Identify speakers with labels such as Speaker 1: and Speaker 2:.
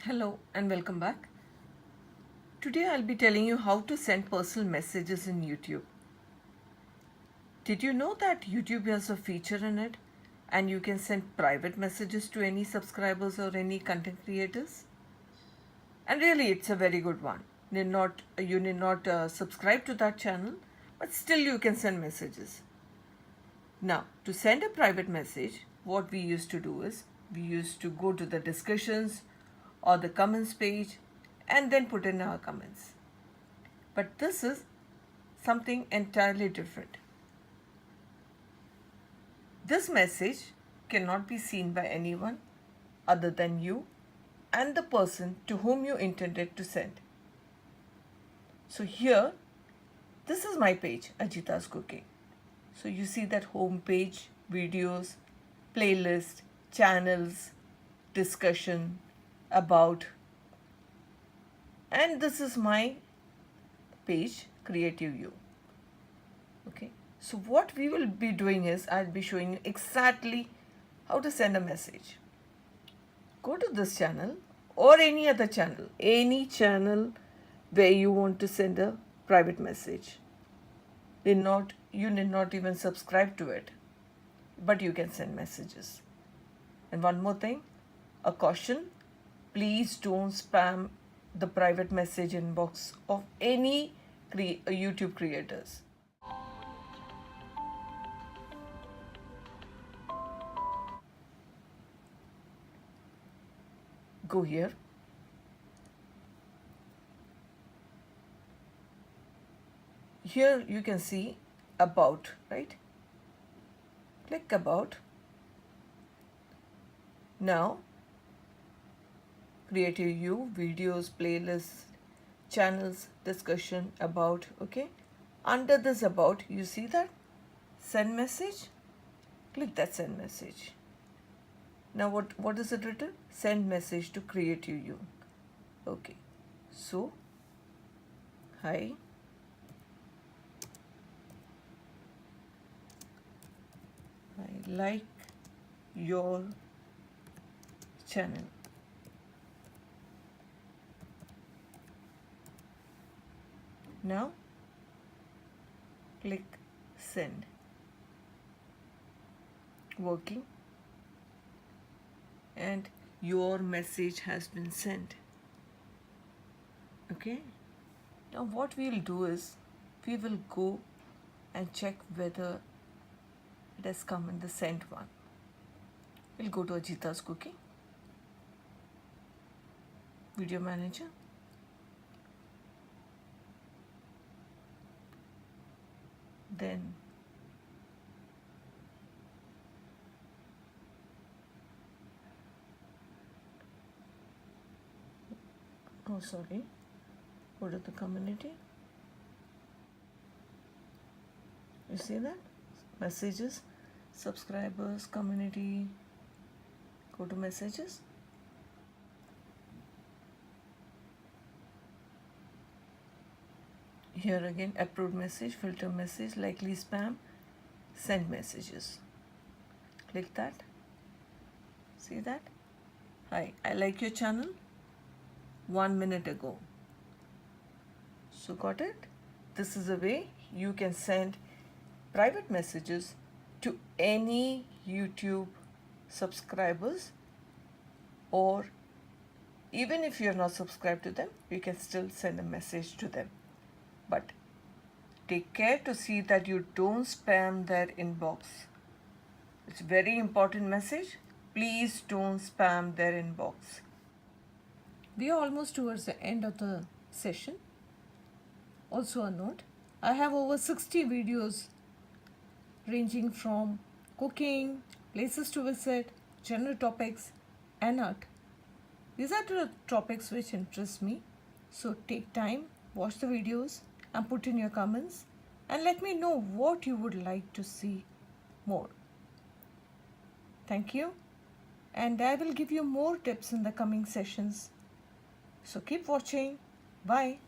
Speaker 1: Hello and welcome back. Today I'll be telling you how to send personal messages in YouTube. Did you know that YouTube has a feature in it and you can send private messages to any subscribers or any content creators? And really it's a very good one. You need not subscribe to that channel, but still you can send messages. Now, to send a private message, what we used to do is we used to go to the discussions or the comments page and then put in our comments. But this is something entirely different. This message cannot be seen by anyone other than you and the person to whom you intended to send. So here, this is my page, Ajitha's Cooking. So you see that home page, videos, playlist, channels, discussion, about, and this is my page, Creative You. Okay, so what we will be doing is I'll be showing you exactly how to send a message. Go to this channel or any other channel, any channel where you want to send a private message. You need not even subscribe to it, but you can send messages. And one more thing, a caution, please don't spam the private message inbox of any YouTube creators. Go here. Here you can see about, right? Click about. Now, Creative You, videos, playlists, channels, discussion, about, okay? Under this about, you see that? Send message. Click that send message. Now what is it written? Send message to Creative You. Okay. So, hi. I like your channel. Now click send. Working, and your message has been sent. Okay, now what we'll do is we will go and check whether it has come in the sent one. We'll go to Ajitha's Cooking, Video Manager. Then go to the community. You see that? Messages, subscribers, community. Go to messages. Here again, approved message, filter message, likely spam, send messages. Click that. See that? Hi, I like your channel 1 minute ago. So got it? This is a way you can send private messages to any YouTube subscribers, or even if you're not subscribed to them, you can still send a message to them. But take care to see that you don't spam their inbox. It's a very important message. Please don't spam their inbox. We are almost towards the end of the session. Also a note, I have over 60 videos ranging from cooking, places to visit, general topics, and art. These are the topics which interest me. So take time, watch the videos, and put in your comments, and let me know what you would like to see more. Thank you, and I will give you more tips in the coming sessions. So keep watching. Bye.